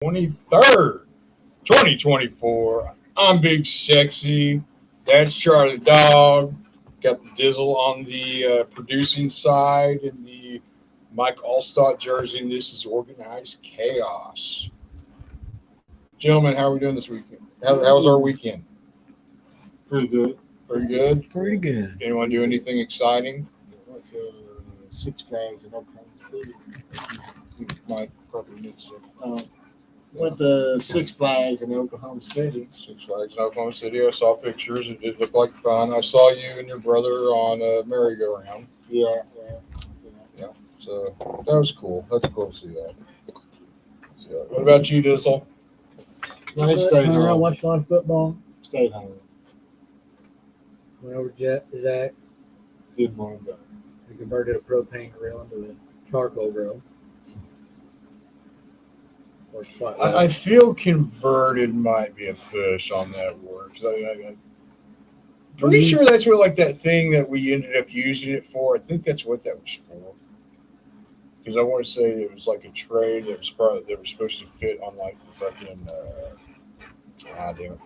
23rd, 2024. I'm Big Sexy. That's Charlie Dog. Got the Dizzle on the producing side in the Mike Allstott jersey, and this is Organized Chaos. Gentlemen, how are we doing this weekend? How's our weekend? Pretty good. Pretty good? Pretty good. Anyone do anything exciting? Went to Six Flags in Oklahoma City. Mike probably needs to. Went to Six Flags in Oklahoma City. Six Flags in Oklahoma City. I saw pictures. It did look like fun. I saw you and your brother on a merry-go-round. Yeah. So that was cool. That's cool to see that. What about you, Dizzle? I stayed Hung around, home. watched a lot of football. Stayed home. Went over to Zach's. Didn't want to go. We converted a propane grill into a charcoal grill. Or spot. I feel converted might be a push on that word. I'm pretty sure that's what like that thing that we ended up using it for. I think that's what that was for. Because I want to say it was like a tray that was was supposed to fit on like the fucking. Damn it!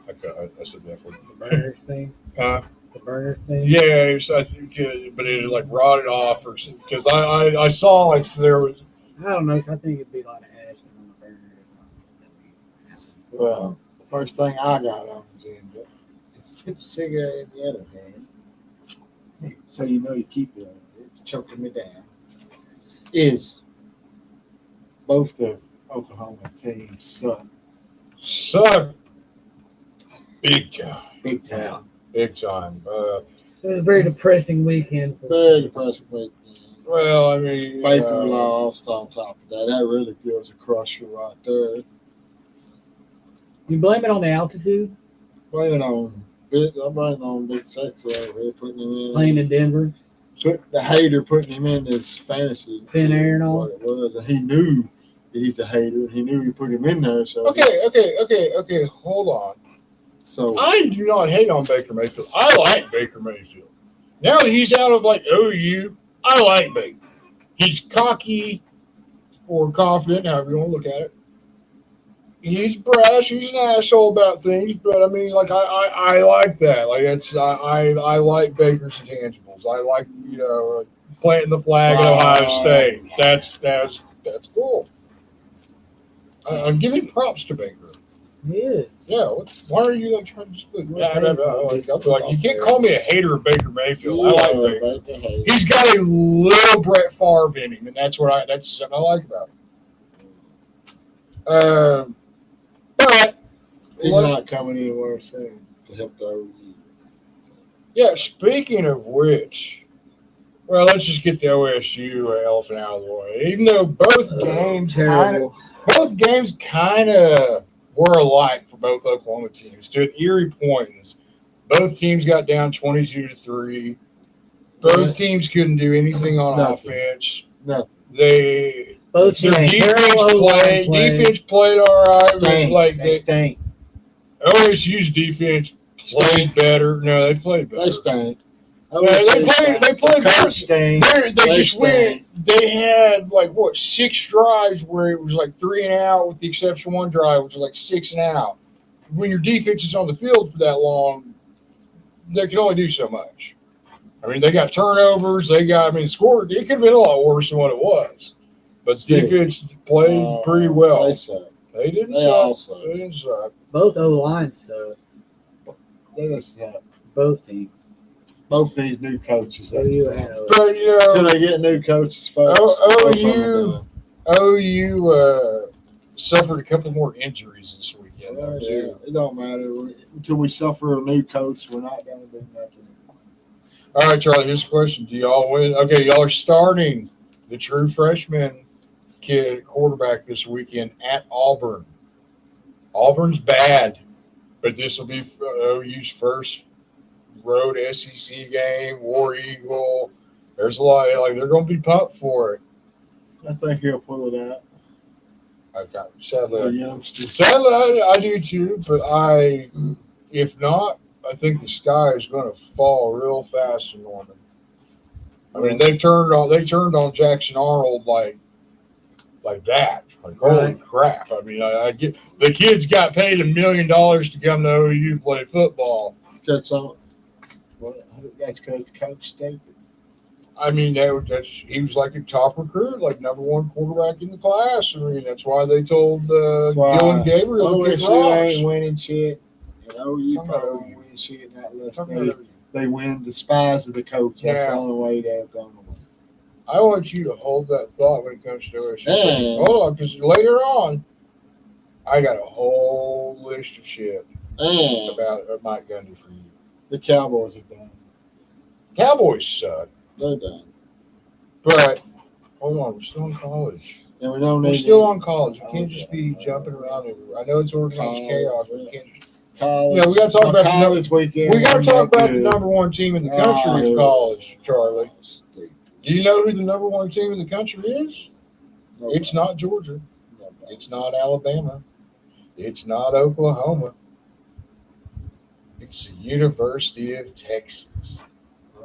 I said that for The burners thing. The burner thing. Yeah, I think, but it like rotted off or something. Because I saw like there was. I don't know. 'Cause I think it'd be a lot of ash on the burner. Well, the first thing I got on the agenda is to put the cigarette in the other hand. So you know you keep it. It's choking me down. Is both the Oklahoma teams Suck. Big time. big time. Big time. It was a very depressing weekend. Very depressing weekend. Well, I mean, Baker lost on top of that. That really gives a crusher right there. You blame it on the altitude? I'm blaming on Big Sexy over here, putting him in. Playing in Denver? The hater putting him in his fantasy. Thin air and all? What it was. And he knew that he's a hater, and he knew he put him in there. So Okay. Hold on. So I do not hate on Baker Mayfield. I like Baker Mayfield. Now that he's out of like OU, I like Baker. He's cocky or confident, however you want to look at it. He's brash. He's an asshole about things, but I mean, like I like that. Like I like Baker's intangibles. I like planting the flag at Ohio State. That's cool. I'm giving props to Baker. Yeah. Yeah. Why are you like trying to split? Like you can't call me a hater of Baker Mayfield. I like Baker. He's got a little Brett Favre in him, and that's something I like about him. But he's not coming anywhere soon to help the OU. Yeah, speaking of which, well, let's just get the OSU elephant out of the way. Even though both games kind of were alike for both Oklahoma teams to an eerie point. Both teams got down 22-3. Both teams couldn't do anything on offense. Nothing. Both Their defense played all right. They stink. OSU's defense played better. No, they played better. They stink. They played better. Stink. They just went. They had 6 drives where it was like 3 and out, with the exception of one drive, which was like 6 and out. When your defense is on the field for that long, they can only do so much. I mean, they got turnovers. Scored. It could have been a lot worse than what it was. But the defense played pretty well. They suck. They didn't suck. They didn't suck. Both O-lines suck. They just suck. Both teams. Both these new coaches. OU and OSU. But Until they get new coaches, folks. OU suffered a couple more injuries this weekend. It don't matter. Until we suffer a new coach, we're not going to do nothing. All right, Charlie, here's a question. Do y'all win? Okay, y'all are starting the true freshman kid quarterback this weekend at Auburn. Auburn's bad, but this will be OU's first road SEC game, War Eagle. There's a lot, they're going to be pumped for it. I think he'll pull it out. Sadly, The I do too, but if not, I think the sky is going to fall real fast in Norman. I mean, they turned on Jackson Arnold like like that. Like, holy Right. crap. I mean, I get the kids got paid $1 million to come to OU to play football. Because that's because the coach stupid. I mean, he was like a top recruit, like #1 quarterback in the class. I mean, that's why they told Why? Dylan Gabriel to kick OSU rocks. ain't winning shit. And OU Talking about probably OU. won't win shit not unless Talking about OU. they win the spies of the coach. That's the Now- only way they're going to win. I want you to hold that thought when it comes to OSU. Yeah. Hold on, because later on, I got a whole list of shit And about Mike Gundy for you. the Cowboys are done. Cowboys suck, They're done. but hold on, we're still in college. And we don't We're need still on college. We can't just be jumping around everywhere. I know it's organized College, chaos, but we can't. college. Yeah, we gotta talk My about the college weekend. We got to wasn't talk that about the good. #1 team in the country in Oh, college, Charlie. stupid. Do you know who the #1 team in the country is? Nobody. It's not Georgia. Nobody. It's not Alabama. It's not Oklahoma. It's the University of Texas.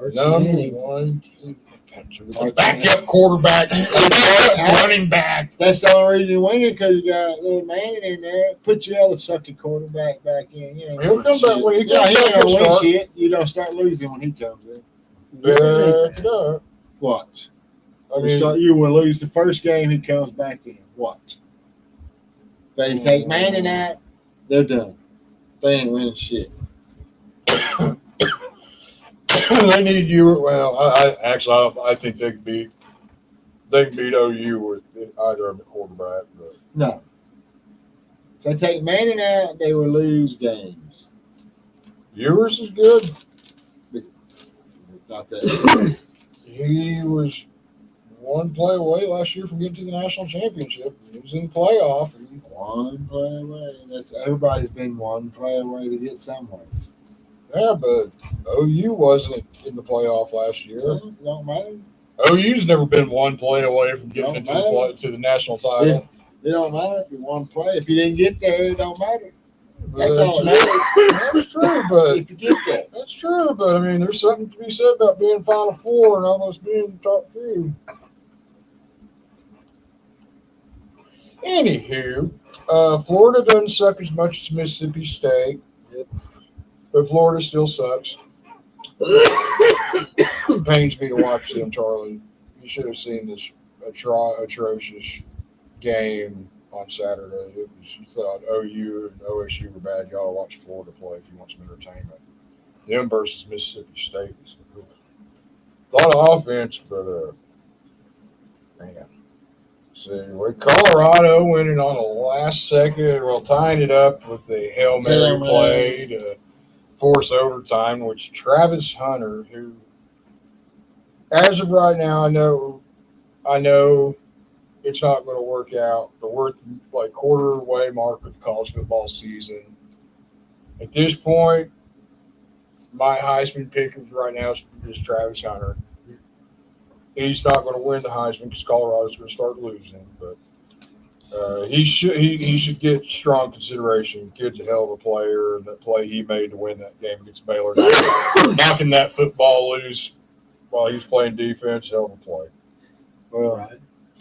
Arch #1 Manning. team in the country with a Arch backup quarterback, a backup running back. That's the only reason you're winning because you got little Manning in there. Put your other sucking quarterback back in. You ain't He'll winning come back shit. when he Yeah, comes he back, ain't gonna he'll win start. shit. You don't start losing when he comes in. Back it up. Watch. I mean, You will lose the first game he comes back in. Watch. They take Manning out, they're done. They ain't winning shit. they need you. Well, I think they can beat OU with either of the quarterback. But No. If they take Manning out, they will lose games. Ewers is good. It's not that. He was one play away last year from getting to the national championship. He was in the playoff. One play away. That's everybody's been one play away to get somewhere. Yeah, but OU wasn't in the playoff last year. Don't matter. OU's never been one play away from getting Don't into to the national title. It don't matter if you one play. If you didn't get there, it don't matter. But That's all that matters. That's true, but If you get there. that's true. But I mean, there's something to be said about being Final Four and almost being top 2. Anywho, Florida doesn't suck as much as Mississippi State, but Florida still sucks. It pains me to watch them, Charlie. You should have seen this atrocious game on Saturday. You thought OU and OSU were bad. Y'all watch Florida play if you want some entertainment. Them versus Mississippi State. A lot of offense, but man. See, with Colorado winning on the last second, well, tying it up with a Hail Mary Hail Mary. play to force overtime, which Travis Hunter, who, as of right now, I know it's not going to work out, but we're like quarter way mark of the college football season. At this point, my Heisman pick right now is Travis Hunter. He's not going to win the Heisman because Colorado's going to start losing, but he should get strong consideration. Kid's a hell of a player, and that play he made to win that game against Baylor, knocking that football loose while he was playing defense, hell of a play. Well, Right.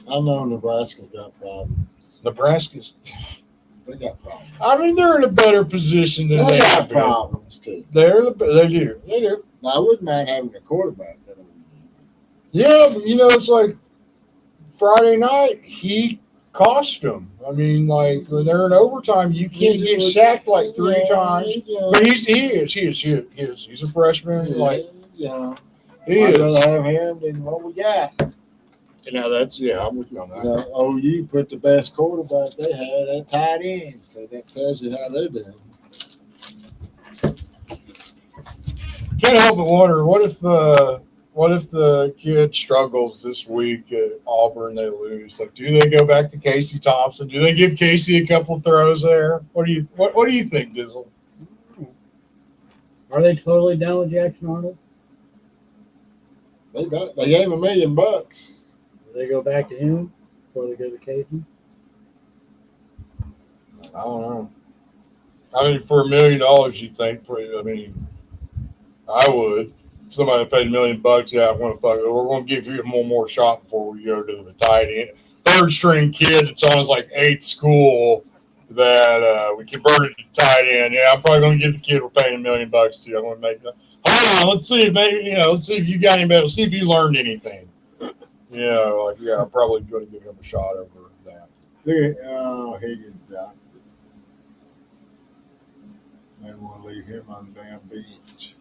I know Nebraska's got problems. Nebraska's, They got problems. I mean, they're in a better position than They they got have been. problems too. They do. Now, I wouldn't mind having a quarterback. Yeah, but it's like Friday night, he cost them. I mean, like when they're in overtime, you can't get sacked like 3 times. Yeah, But he is. He's a freshman. Like yeah. he I'd is. rather have him than what we got. I'm with you on that. You know, OU put the best quarterback they had at tight end, so that tells you how they're doing. Can't help but wonder what if the kid struggles this week at Auburn, they lose. Like, do they go back to Casey Thompson? Do they give Casey a couple of throws there? What do you think, Dizzle? Are they totally done with Jackson Arnold? They gave him $1 million. Do they go back to him before they go to Casey? I don't know. I mean, for $1 million, you'd think. I mean, I would. If somebody paid $1 million, yeah, I want to fuck it. We're going to give you one more shot before we go to the tight end. third string kid that's on his like eighth school that we converted to tight end. Yeah, I'm probably going to give the kid we're paying $1 million to. I'm going to make that. Hold on, let's see if maybe let's see if you got any better. Let's see if you learned anything. I'm probably going to give him a shot over that. Look at Higgins doctor. They want to leave him on the damn bench.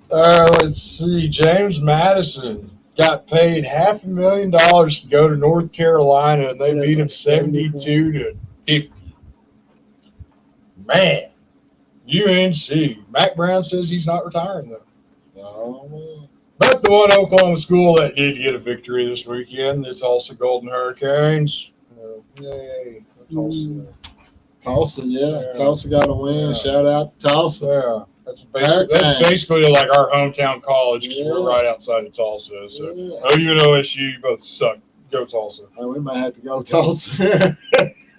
Let's see. James Madison got paid $500,000 to go to North Carolina, and they beat him 72-50. Man, UNC. Mac Brown says he's not retiring though. Oh man. But the one Oklahoma school that did get a victory this weekend, the Tulsa Golden Hurricanes. Yay! Tulsa. Tulsa, yeah. Yeah. Tulsa got a win. Yeah. Shout out to Tulsa. Yeah, that's basically like our hometown college because Yeah. we're right outside of Tulsa. So Yeah. OU and OSU both suck. Go Tulsa. Oh, we might have to go Tulsa.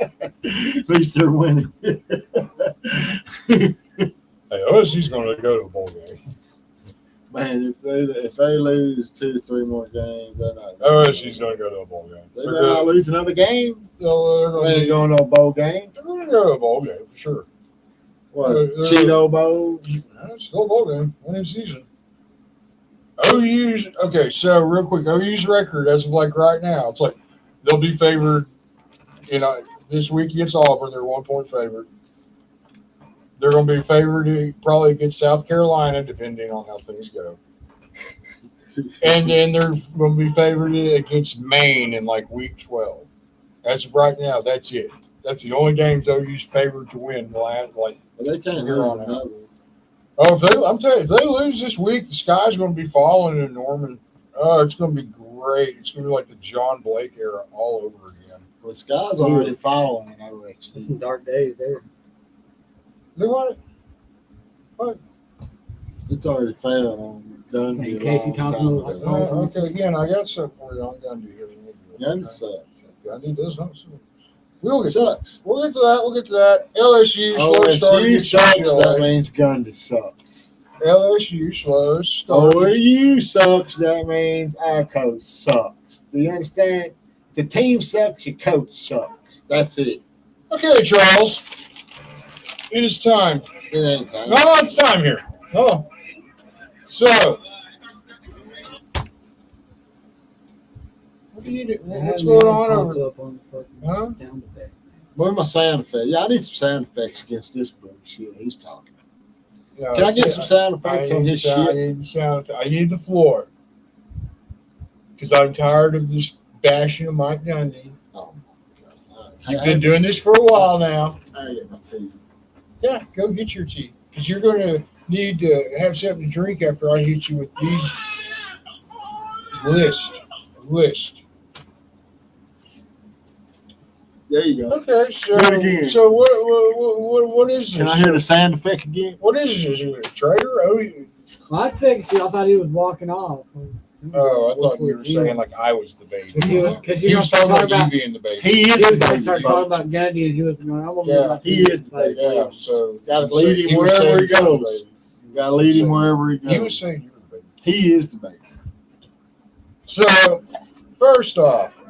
At least they're winning. Hey, OSU's going to go to a bowl game. Man, if they lose 2 or 3 more games, they're not. OSU's going to go to a bowl game. They better not lose another game. They're They going ain't to going to a bowl game. go to a bowl game for sure. What? They're- Cheeto Bowl? It's still a bowl game. Winning season. OU's okay. So real quick, OU's record as of like right now, it's like they'll be favored. This week against Auburn, they're 1-point favorite. They're going to be favored probably against South Carolina, depending on how things go. And then they're going to be favored against Maine in like week 12. As of right now, that's it. That's the only games OU's favored to win. But they can't Here lose on out. another. Oh, I'm telling you, if they lose this week, the sky's going to be falling in Norman. Oh, it's going to be great. It's going to be like the John Blake era all over again. Well, Sky's already falling in It's some OSU. dark days there. They want It's already fell on Dundee. Saying a Casey long Thompson time was ago. like, Okay, again, I got something for you on Gundy here. Gundy sucks. Gundy does not suck. We'll get Sucks. We'll get to that. We'll get to that. LSU slow start OSU against sucks. UCLA. That means Gundy sucks. LSU slow start. OSU sucks. That means our coach sucks. Do you understand? The team sucks. Your coach sucks. That's it. Okay, Charles. It is time. It ain't time. No, it's time here. Oh. So, what do you do? What's going on over? Huh? Sound effect. Where's my sound effect? Yeah, I need some sound effects against this bullshit he's talking. No, Can I get some sound effects on his I shit? need the sound. I need the floor because I'm tired of this bashing of Mike Gundy. Oh, my God. You've been doing this for a while now. I get my tea. Yeah, go get your tea because you're going to need to have something to drink after I hit you with these list. There you go. Okay, so Do it again. so what is this? Can I hear the sound effect again? What is this? You a traitor? Well, I think I thought he was walking off. Oh, I thought you were saying like I was the baby. Because He you was know, talking talking about about you being the baby. He is he the was baby. started talking about Gundy, and he was going, I'm gonna Yeah, be like he this. is the baby. Yeah, so Gotta so lead him he was wherever saying he you were the goes. baby. You gotta lead him wherever he goes. He was saying you were the baby. He is the baby. So, first off,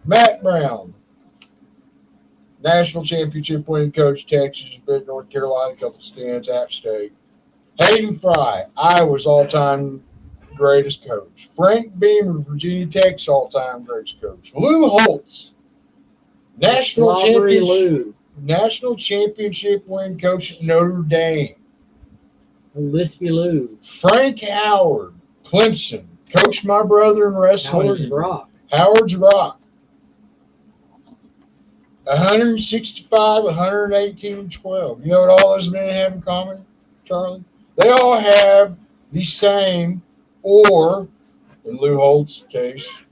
Matt Brown, national championship winning coach, Texas, been in North Carolina, a couple stints, App State. Hayden Fry, Iowa's all-time greatest coach. Frank Beamer, Virginia Tech's all-time greatest coach. Lou Holtz, national championship winning coach at Notre Dame. Lispy Lou. Frank Howard, Clemson, coached my brother in wrestling. Howard's Rock. Howard's Rock. 165, 118, 12. You know what all those men have in common, Charlie? They all have the same, or in Lou Holtz's case,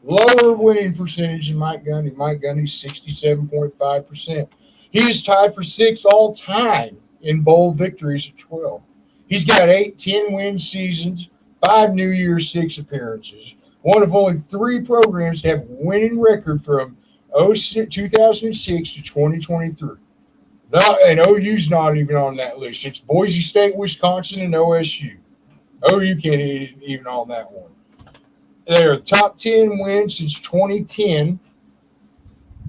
lower winning percentage than Mike Gundy. Mike Gundy's 67.5%. He is tied for 6th all time in bowl victories at 12. He's got 8 10-win seasons, 5 New Year's 6 appearances. One of only 3 programs to have winning record from 2006 to 2023. And OU's not even on that list. It's Boise State, Wisconsin, and OSU. OU can't even on that one. They're top 10 wins since 2010.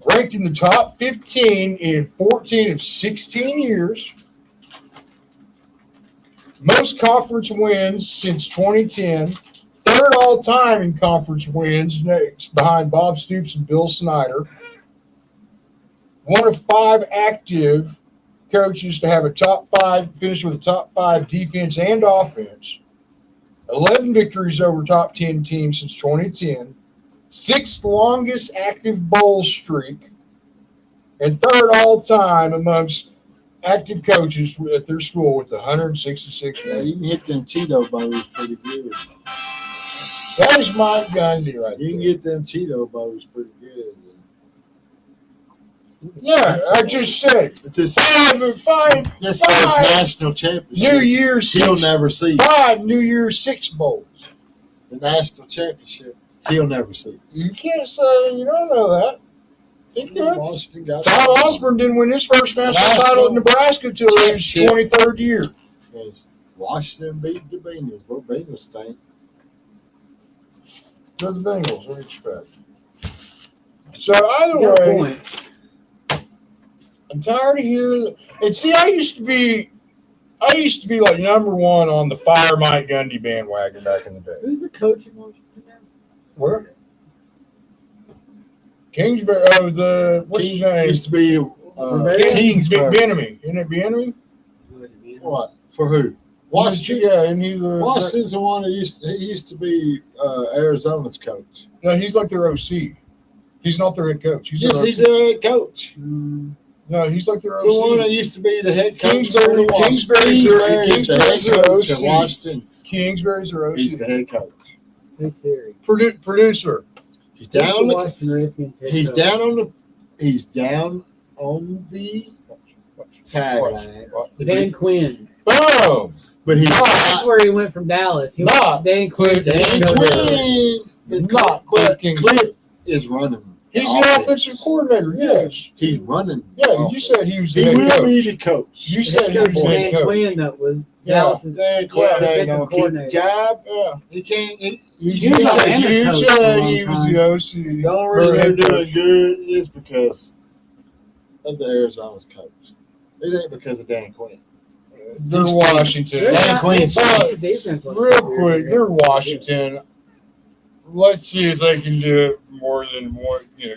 Ranked in the top 15 in 14 of 16 years. Most conference wins since 2010. Third all time in conference wins, next behind Bob Stoops and Bill Snyder. One of 5 active coaches to have a top 5, finish with a top 5 defense and offense. 11 victories over top 10 teams since 2010. 6th longest active bowl streak. And third all time amongst active coaches at their school with 166 Yeah, wins. you can hit them Cheeto bows pretty good. That is Mike Gundy right You can there. get them Cheeto bows pretty good. Yeah, I just said It's just five this five national championship. New Year's He'll 6, never see 5 New Year's 6 bowls. the national championship. He'll never see. You can't say you don't know that. He could. Washington got Tom Osborne didn't win his first national title in Nebraska until his Championship. 23rd year. Washington beat the Bengals. What Bengals stink? They're the Bengals. What do you expect? So either You got a way, point. I'm tired of hearing. And see, I used to be like number 1 on the Fire Mike Gundy bandwagon back in the day. Who's the coach in Washington now? Where? Kingsbury. Oh, what's his name? Used to be Kingsbury. Bienemy. Isn't it Bienemy? what for who? Washington. Yeah, and he's the Washington's the one that used to be Arizona's coach. No, he's like their OC. He's not their head coach. He's their Yes, he's OC. their head coach. No, he's like their The one that OC. used to be the head coach. Kingsbury- of Kingsbury's their- Kingsbury's the head Kingsbury's their coach of OC. Washington. Kingsbury's their He's the OC. head coach. New theory. Producer. He's down on the. Washington Redskins head He's coach. down on the. He's down on the tagline. Dan Quinn. Boom. But he's That's not. where he went from Dallas. He Not Dan Quinn. Cliff Dan No, Quinn. But Not Cliff Cliff is running. He's the the offense. offensive coordinator. Yes. He's running. Yeah, the you offense. said he was the He head will be coach. the coach. You The said head he coach was the head Dan coach. Quinn that was Yeah. Dallas's Dan Quinn ain't defensive gonna keep the coordinator. job. Yeah. He can't. You He said, was Alabama's you coach said for a he long was time. the OC. The only or reason they're head doing coach. good is because of the Arizona's coach. It ain't because of Dan Quinn. They're Washington. They're Dan not- Quinn's- the defense was Real weird. quick, they're Washington. Let's see if they can do it more than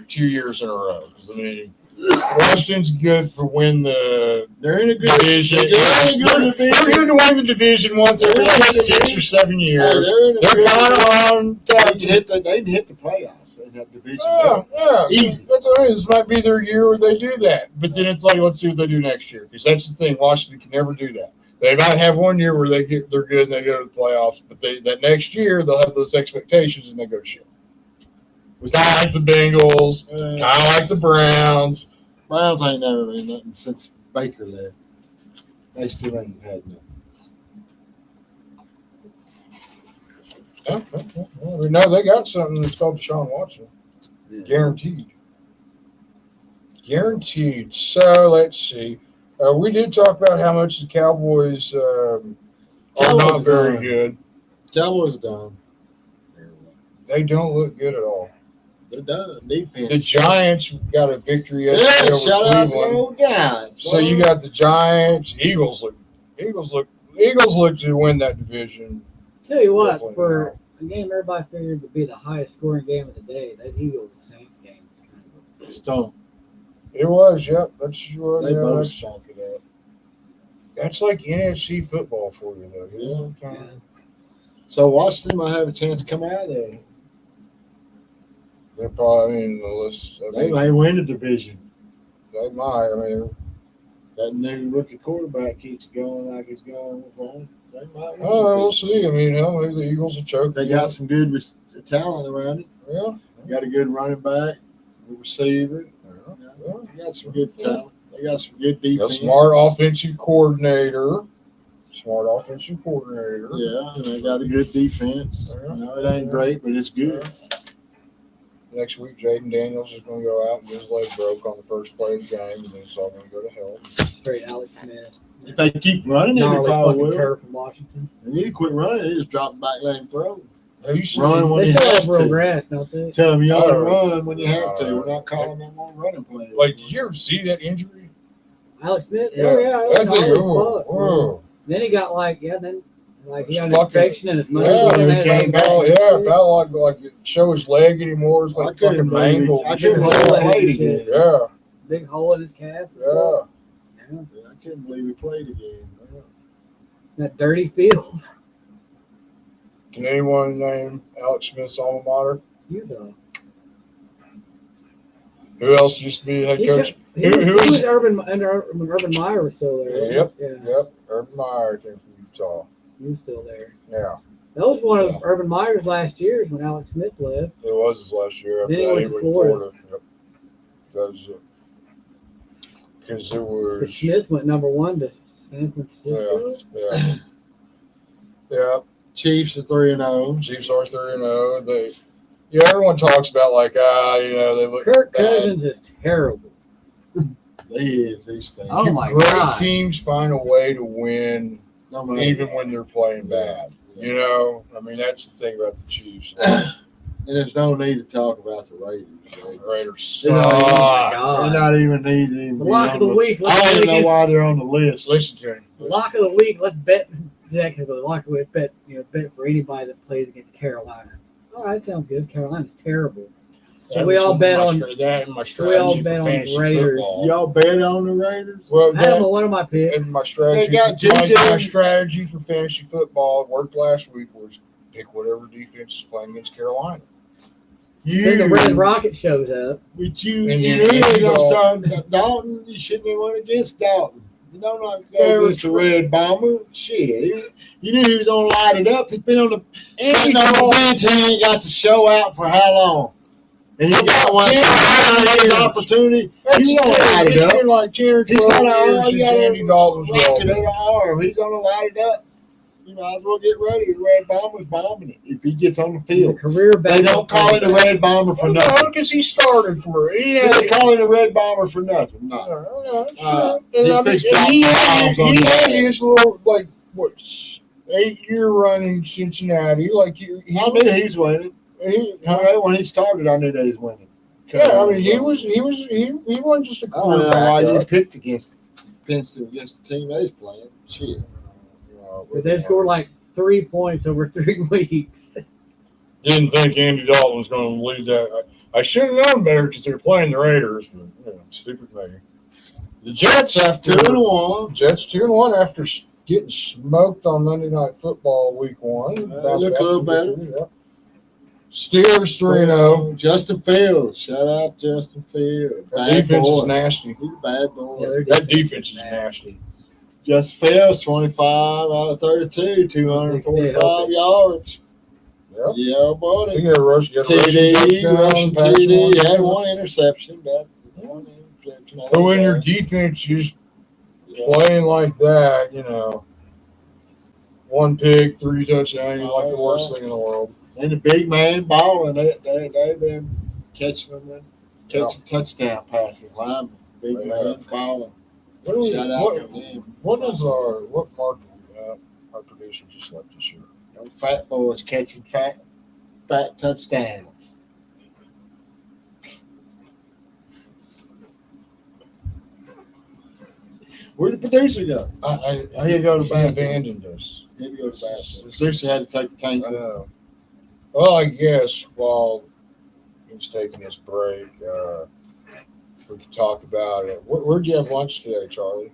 2 years in a row. 'Cause, I mean, Washington's good for win the They're in a good division. They're in a good They're division. good to win the division once every like 6 or 7 Hey, years. they're in a They're good kind division. of on They top. can hit the playoffs in that division. Yeah. Easy. That's what I mean. This might be their year where they do that. But then it's like, let's see what they do next year. Because that's the thing. Washington can never do that. They might have one year where they're good and they go to the playoffs, but that next year they'll have those expectations and they go to shit. Kind of like the Bengals, kind of like the Browns. Browns ain't never been nothing since Baker left. They still ain't had nothing. We know they got something that's called Deshaun Watson. Guaranteed. Guaranteed. So let's see. We did talk about how much the Cowboys are Cowboys not are very done. good. Cowboys done. They don't look good at all. They're done. Defense. The Giants got a victory Yeah, yesterday shout over out to Cleveland. old guys. So you got the Giants. Eagles look to win that division. Tell you what, Definitely for a game everybody figured would be the highest scoring game of the day, that Eagles Saints game was kind of Stunk. It was, yep. That's what. They Yeah, both that's, stunk it up. that's like NFC football for you, though. Yeah. Yeah. So Washington might have a chance to come out of there. They're probably, I mean, the list. I They mean, may win the division. they might. I mean, That new rookie quarterback keeps going like he's going before. They might win. oh, we'll see. I mean, hell, maybe the Eagles will choke. They got some good talent around it. Yeah. They got a good running back, a receiver. Yeah. They got some good talent. They got some good A defense. smart offensive coordinator. Yeah, and they got a good defense. Yeah. You know, it ain't great, but it's good. Next week, Jaden Daniels is going to go out and get his leg broke on the first play of the game, and then it's all going to go to hell. straight Alex Smith. If they keep running it, they Gnarly probably fucking will. turf from Washington. They need to quit running. They just drop back, let him throw. Have you seen Run when They you still have have real to. grass, don't they? Tell them you ought to Oh. run when you have to. We're not calling them on running plays. Like, did you ever see that injury? Alex Smith? Oh, yeah. It That was thing, hard as whoa, fuck. whoa. Then he got like, he got an It's infection fucking- in his Yeah, muscle. he and they came had back. About, to- yeah, about like show his leg anymore. It's I like couldn't fucking believe mangled. I couldn't believe Big he hole played in his again. Yeah, Big hole in his calf. yeah. Yeah. I couldn't believe he played again. That dirty field. Can anyone name Alex Smith's alma mater? Utah. Who else used to be head coach? He Who was is- Urban Meyer was still there. wasn't Yep. he? Yeah. Yep, Urban Meyer came from Utah. He was still there. Yeah, That was one of Yeah. Urban Meyer's last years when Alex Smith left. it was his last year. After Then he that, went to Florida. Yep. Because it But was. Smith went number 1 to San Francisco. Yeah. Yeah. Chiefs are 3-0. Chiefs are 3-0. They, yeah, everyone talks about like they look Kirk bad. Cousins is terrible. He is. He stinks. Oh my Great God. teams find a way to win No matter even what. when they're playing bad. You know, I mean that's the thing about the Chiefs. And there's no need to talk about the Raiders. Raiders You know, suck. They're not even needing. The lock of the week. I Let's don't bet even know against why they're on the list. Listen to him. the lock of the week. Let's bet. Exactly. The lock of the week. Bet for anybody that plays against Carolina. All right, sounds good. Carolina's terrible. So we all bet on. that in my We all strategy bet for on the fantasy Raiders. football. Y'all bet on the Raiders? Well, I have that, one of my picks. and my strategy, They got my JJ. strategy for fantasy football worked last week was pick whatever defense is playing against Carolina. Then the Red Rocket shows up. But you And knew then he was you going go- to start Dalton. You shouldn't have went against Dalton. You know, not Yeah, go against the Red Bomber. Shit. You knew he was going to light it up. He's been on the sitting on the bench. He ain't got to show out for how long? And he got one his opportunity. He's going to light it It's up. been like 10 or He's 12 got years a since Andy Dalton's rocket rolled. in the arm. He's going to light it up. You might as well get ready. The Red Bomber's bombing it if he gets on the He's a field. career They don't call him the Red Bomber for No, nothing. because he started for it. He They had, call him the Red Bomber for nothing. No. And I mean, he's and he had, fixed bombs on he the had head. his little, like, what, 8-year run in Cincinnati. Like, he I knew he was winning. When he started, I knew that he was winning. yeah, I mean, he wasn't just a I don't know why quarterback. you picked against the team they was playing. Shit. But they've scored like 3 points over 3 weeks. Didn't think Andy Dalton was going to lead that. I should have known better because they're playing the Raiders, but stupid me. The Jets after 2-1. Jets 2-1 after getting smoked on Monday Night Football Week 1. They Bounced look back a little to better. victory, yeah. Steelers 3-0. Justin Fields. Shout out Justin Fields. That Bad defense boy. is nasty. He's a bad boy. Yeah, their That defense is nasty. Justin Fields, 25 out of 32, 245 yards. Yep. Yeah, buddy. He got a rushing TD, touchdown, rushing passing TD. He had one. one interception. One interception. But when your defense is playing like that, one pick, 3 touchdowns, you're like the worst thing in the world. And the big man balling, they've been catching touchdown passes. Lineman, big man balling. Shout out to them. What mark do we have? Our producer just left this year. Them fat boys catching fat touchdowns. Where'd the producer go? He'll go to the He bathroom. abandoned us. He'll go to the bathroom. The producer had to take a tank. I know. Well, I guess while he's taking his break, we could talk about it. Where'd you have lunch today, Charlie?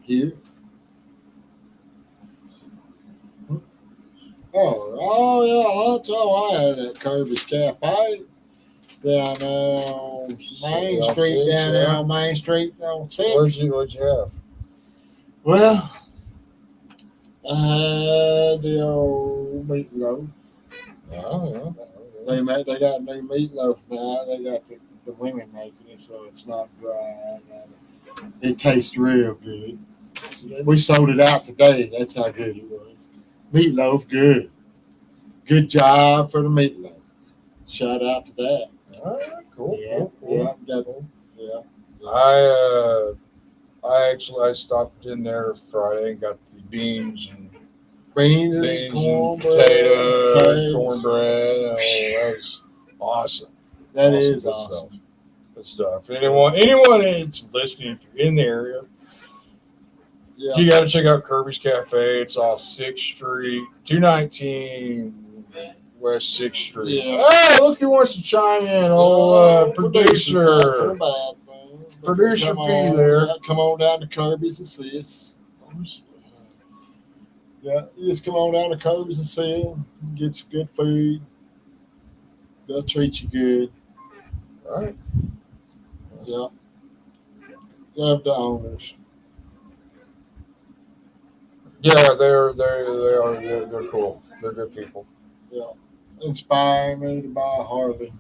Here. Oh yeah, that's all I had at Kirby's Cafe down on Main On Street, Sixth, down there yeah. on Main Street on 6. What'd you have? Well, I had the old meatloaf. Oh, They got new meatloaf now. They got the women making it, so it's not dry. It tastes real good. We sold it out today. That's how good it was. Meatloaf, good. Good job for the meatloaf. Shout out to that. all right, cool. Yeah. I stopped in there Friday and got the beans and Beans and beans, and cornbread. potatoes, potatoes. cornbread. Oh, that was awesome. That Awesome, is good awesome. stuff. Good stuff. Anyone that's listening, if you're in the area, Yeah. you got to check out Kirby's Cafe. It's off 6th Street, 219 West 6th Street. Yeah. Oh, look who wants to chime in. Old producer. Producer P there. Come on down to Kirby's and see us. Yeah, you just come on down to Kirby's and see them. Get some good food. They'll treat you good. All right. Yeah. Love the owners. Yeah, they're cool. They're good people. Yeah. Inspire me to buy a Harley.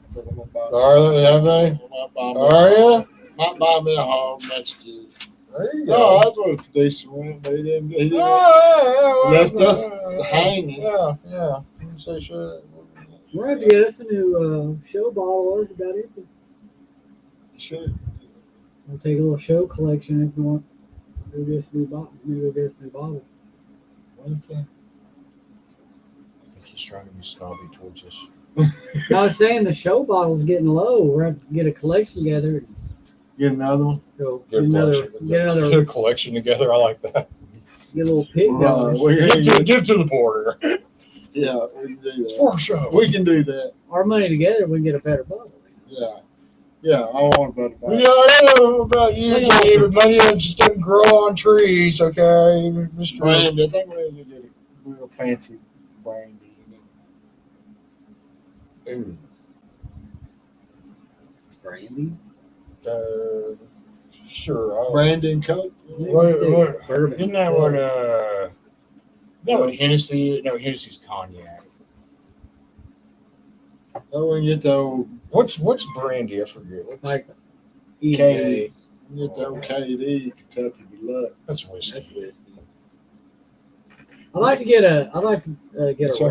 Are they? Have they? Are you? Might buy me a Harley next year. There you No, go. that's what the producer went. He didn't Oh, yeah, left us hanging. Yeah, yeah. You can say shit. We're going to have to get us a new show bottle. Ours about empty. Sure. We'll take a little show collection if you want. Maybe get us a new bottle. Maybe we'll get us a new bottle. What is that? I think he's trying to be snobby towards us. I was saying the show bottle's getting low. We're going to have to get a collection together. And Get another one. go Get get another a collection together. I like that. get a little pig going. Give to the border. Yeah, we can do that. For sure. We can do that. Our money together, we can get a better bottle. Yeah. Yeah, I want a better Yeah, bottle. I don't know about you, Jay, but money just doesn't grow on trees, okay, Mr. Brandy, I think we need to get a real fancy brandy. Ooh, Brandy? sure. Brandy and Coke. What? Bourbon. Isn't that what? That what Hennessy? No, Hennessy's cognac. Oh, we can get the old What's brandy? I forget. Like KD. EJ. Get the old KD, Kentucky Deluxe. That's That's whiskey. whiskey. I'd like to get a So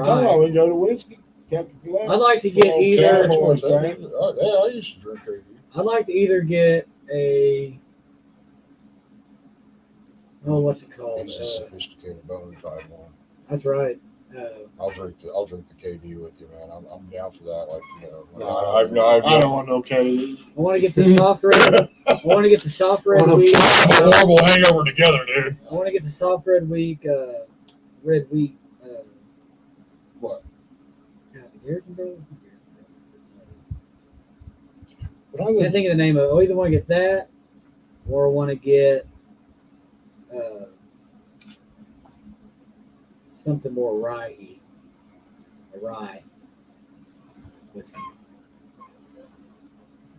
I told you rye. we can go to whiskey. Kentucky Deluxe. I'd like to get Old either- Cowboys, brandy. Oh, yeah, I used to drink KD. I'd like to either get what's it called? He's a sophisticated bona fide one. That's right. I'll drink the KD with you, man. I'm down for that. Like, you know, No, I've I don't want no KD. I want to get the soft red. I want to get the soft red Well, wheat. have a horrible hangover together, dude. I want to get the soft red wheat. Red wheat. What? Garrison Bros? But I I can't think of the name of it. I either want to get that, or I want to get something more rye-y. A rye. Whiskey.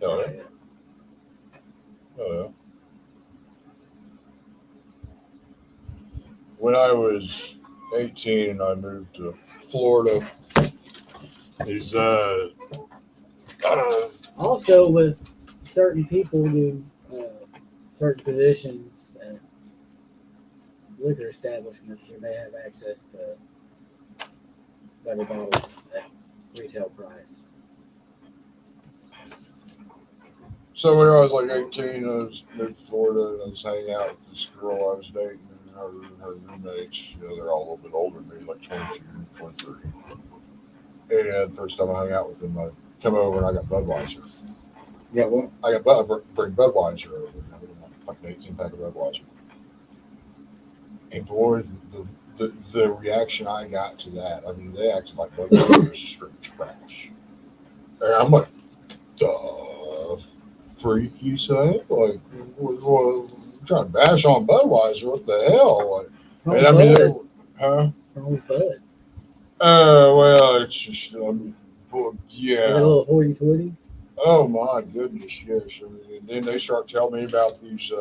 Oh, yeah. Oh, yeah. When I was 18 and I moved to Florida, is Also, with certain people do certain positions at liquor establishments, where they have access to better bottles at retail price. so when I was like 18, I was moved to Florida and I was hanging out with this girl I was dating and her roommates. You know, they're all a little bit older than me, like 22, 23. And the first time I hung out with them, I come over and I got Budweiser. Yeah, what? I bring Budweiser over, like an 18 pack of Budweiser. And boy, the reaction I got to that, I mean, they acted like Budweiser was straight trash. And I'm like, the freak you say? Like, well, trying to bash on Budweiser, what the hell? Like, and I mean, Wrong with Bud. well, it's just, well, Is it a yeah. little hoity-toity? Oh my goodness, yes. And then they start telling me about these.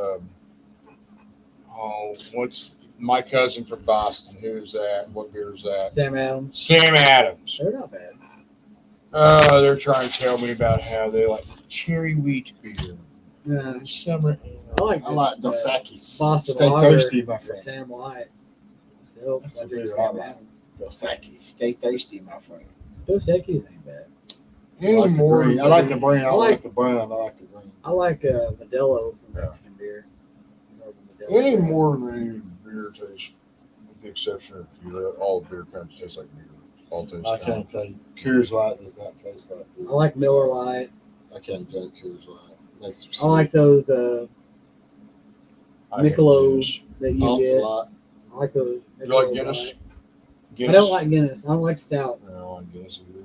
What's my cousin from Boston? Who's that? What beer is that? Sam Adams. Sam Adams. They're not bad. They're trying to tell me about how they like cherry wheat beer, summer ale. I like I like this, Dos Equis. Boston Stay Lager thirsty, my for friend. Sam White. So, That's I the drink beer I Sam like. Adams. Dos Equis. Stay thirsty, my friend. Dos Equis ain't bad. Any more? I like the brown. I like- like the brown. I like the green. I like Modelo from Yeah. Mexican beer. Modelo. Any more than any beer tastes the exception of all beer kinds taste like beer. All taste I kind can't tell you. Coors Light does not taste like beer. I like Miller Lite. I can't drink Coors Light. Makes me I like those I hate Michelob Guinness. that you Alta get. Light. I like those. You like Michelob Guinness? Light. Guinness? I don't like Guinness. I don't like stout. I don't like Guinness either.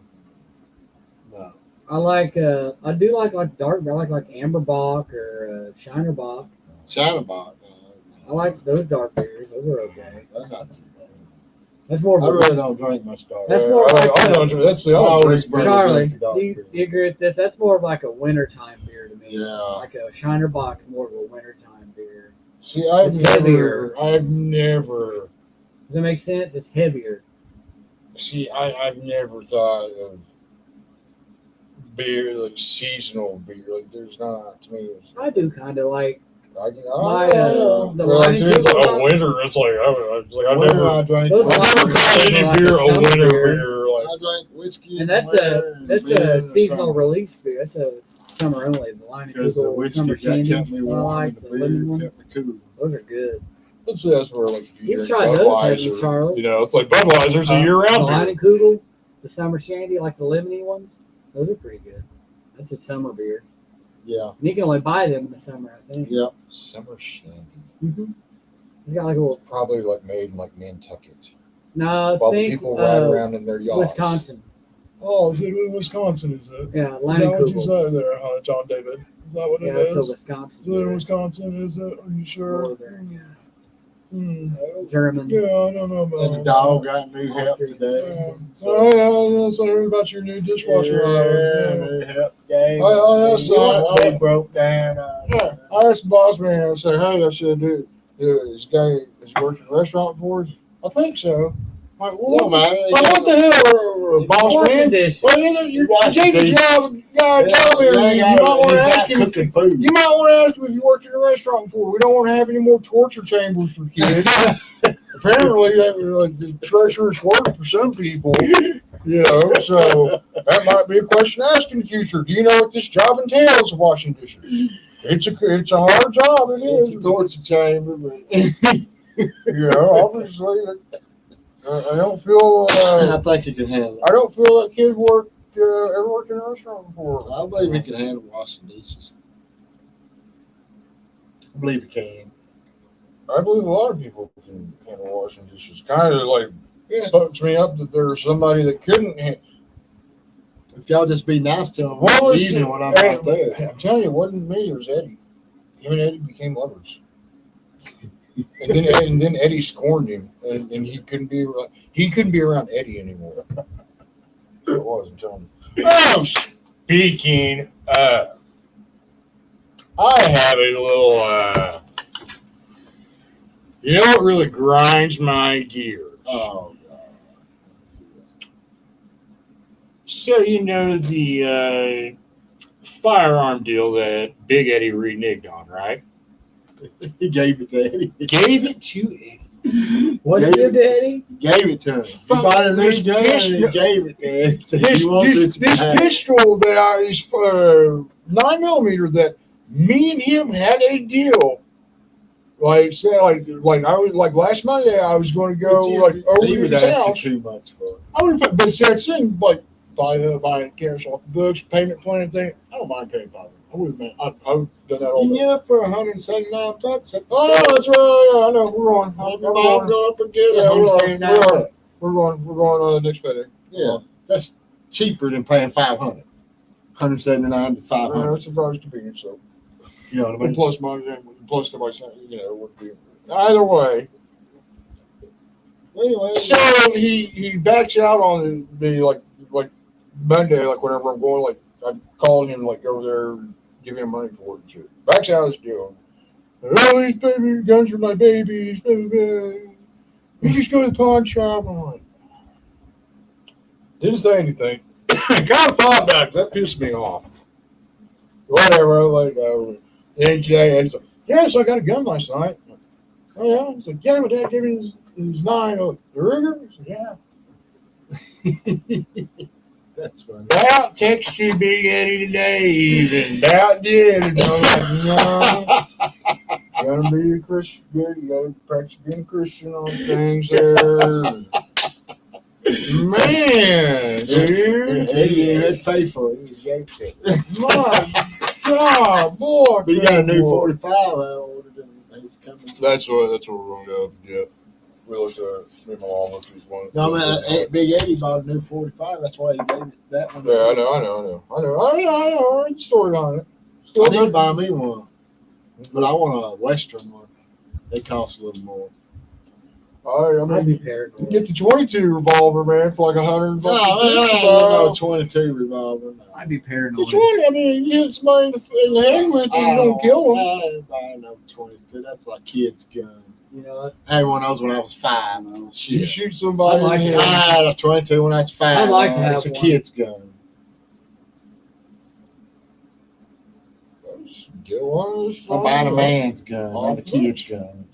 No. I like. I do like dark. I like Amber Bock or Shiner Bock. Shadowbot. I like those dark beers. Those are okay. That's not too bad. That's more. Of I a really don't drink much dark. That's Yeah, more like I don't drink- that's the I only always drink beer. burn- Charlie, drink dark do you, beer. you agree with this? That's more of like a wintertime beer to me. Yeah. Like a Shiner Bock's more of a wintertime beer. See, I've It's heavier. never. Does that make sense? It's heavier. See, I've never thought of beer like seasonal beer. Like, there's not to me. It's, I do kind of like. I, My, well, the like, Lion it's like Cougar- a winter. It's like I Winter, never. I drink. Those I Lion never call Cougars any are like beer a a summer winter beer. beer. Like, I drink whiskey. And in that's winter and a beer in a the seasonal summer. release beer. That's a summer only. The Lion Because the Cougar whiskey Summer that Shandy. kept me I warm, like and the the beer lemon one. kept me cool. Those are good. let's say that's where like if you You've drink tried those, haven't you, Budweiser, Charlie? you know, it's like Budweiser's a The year-round Lion beer. Cougar, the Summer Shandy, like the lemony ones. Those are pretty good. That's a summer beer. Yeah. And you can only buy them in the summer, I think. Yep. Summer Shandy, Mm-hmm. You got like a little. probably like made in like Nantucket, No, I while the think people ride around in their yachts. Wisconsin. Oh, is it in Wisconsin? Is it? Yeah, Is Lion that what you Cougar. said there, huh, John David? Is that what Yeah, it it's a is? Wisconsin. Is it in beer. Wisconsin? Is it? Are you sure? Northern, yeah. Hmm. German. Yeah, I don't know about And the dog got new help Austrian. today. Yeah. So, Oh, yeah, so I heard about your new dishwasher. yeah, new help game. That's all. They broke down. Yeah, I asked the boss man. I said, "Hey, I said, dude, this guy is working in a restaurant for us." I think so. I'm like, well, No, man. what the hell, boss Washing man? dishes. Well, you Wash gave the dishes. job, job interview. You might want to ask him. cooking food. You might want to ask him if you worked in a restaurant before. We don't want to have any more torture chambers for kids. Apparently, like, the treacherous work for some people. You know, so that might be a question to ask in the future. Do you know what this job entails of washing dishes? It's a hard job. It It's is. a torture chamber, but You know, obviously, I don't feel. I think he can handle it. I don't feel that kids ever worked in a restaurant before. I believe he can handle washing dishes. I believe he can. I believe a lot of people can handle washing dishes. Kind of like Yeah. fucks me up that there's somebody that couldn't. If y'all just be nice to him, What was even when I'm not there. I'm telling you, it wasn't me. It was Eddie. Him and Eddie became lovers. And then Eddie scorned him, and he couldn't be around Eddie anymore. It was. I'm telling you. Oh, speaking of, I have a little. You know what really grinds my gears? Oh, God. So you know the firearm deal that Big Eddie reneged on, right? He gave it to Eddie. Gave it to Eddie. What did you do, Eddie? Gave it to him. He Fuck, bought a new this gun and he pistol- gave it to Eddie. Said, This, "You want this, this back?" pistol that is 9mm that me and him had a deal. Like say like I was like last Monday I was going to go like over He to was his asking house. too much for it. I would, but it's that thing like buy cash off the books, payment plan thing. I don't mind paying $500. I would have done that all You day. can get it for $179 at the Oh, store. that's right. Yeah, I know. We're going. I'll I'm going. go up and get it. Yeah, $179. We're going on the next payday. Yeah, that's cheaper than paying $500. $179 to $500. It's a price convenience. So, You know what I and mean? plus money, plus nobody's would be either way. Anyway, So he backs out on me like Monday, like whenever I'm going, like I'm calling him like over there, giving him money for it and shit. Backs out of his deal. Oh, these baby guns are my babies. You just go to the pawn shop. I'm like, didn't say anything. Kind of thought about it. That pissed me off. Whatever. Like, then today, he's like, yes, I got a gun last night. Oh, yeah? He's like, yeah, my dad gave me his 9. Oh, the Ruger? I said, yeah. that's funny. About texted Big Eddie today, even. About did. And I'm like, no. gotta be a Christian. You gotta practice being a Christian on things there. Man, dude. Let's pay for it. He gave it. My God, boy. But you got a new boy. 45 I ordered and he's coming. That's what we're gonna go get. We looked at me and my mom looked at one. No, man, Big Eddie bought a new 45. That's why he gave it that one. Yeah, I know. It's story on it. I Still did good. buy me one, but I want a Western one. They cost a little more. I I'd mean, be you paranoid. get the 22 revolver, man, for like $150. No, 22 revolver. No. I'd be The paranoid. 20, I mean, you hit somebody in the head with it, you don't kill them. I didn't buy no 22. That's like kids' gun. You know what? I had one of those when I was 5. You Shit. shoot somebody I like in it. the I head. had a 22 when I was 5. I'd like to have It's a one. kid's gun. Get one. I'm buying a man's gun, not a kid's gun.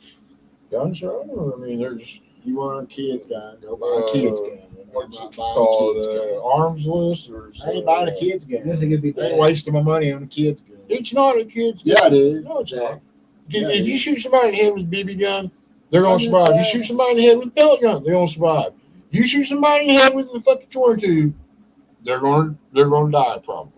Gun show? I mean, there's You want a kid's gun, go buy a kid's gun. what's I'm it not buying a called? kid's gun. Arms list or I ain't buying a kid's I gun. guess it could be I ain't bad. wasting my money on a kid's gun. It's not a kid's gun. Yeah, it is. No, it's not. Yeah, If it you is. shoot somebody in the head with a BB gun, they're gonna I'm just survive. You saying. shoot somebody in the head with a pellet gun, they're gonna survive. You shoot somebody in the head with a fucking 22, they're gonna die probably.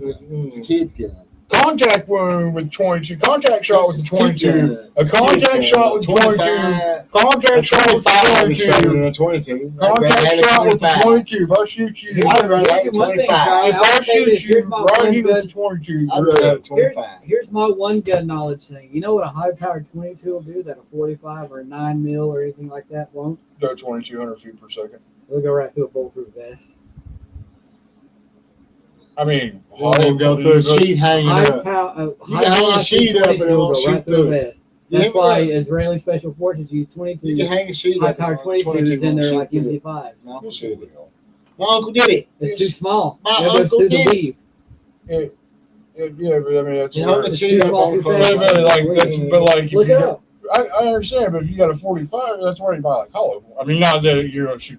It's a kid's gun. Contact wound with 22, contact shot with the 22, a contact shot with 22, 25. contact shot with the 25 is better 22, than a 22. contact shot with the 22. If I shoot you, Here's I'd rather have here's a one thing, 25. Charlie. if I'll I say shoot this. you Here's my right one here with gun. the 22, I'd rather have a Here's, 25. here's my one gun knowledge thing. You know what a high-powered 22 will do that a 45 or a 9 mil or anything like that won't? go 2,200 feet per second. It'll go right through a bulletproof vest. You I mean, don't even go through a sheet hanging up. You can hang a sheet up and it won't shoot through it. vest. Yeah, That's why Israeli special forces use You 22 can hang a sheet up. high-powered 22s in there like MD5. No. Yes, it will. My uncle did it. It's too small. My It goes uncle through the did. weave. Yeah, but I mean, that's You where- hung a It's sheet too up small on for clothes. fast. but like if you Look it got, up. I understand, but if you got a 45, that's why you buy like hollow. I mean, not that you're gonna shoot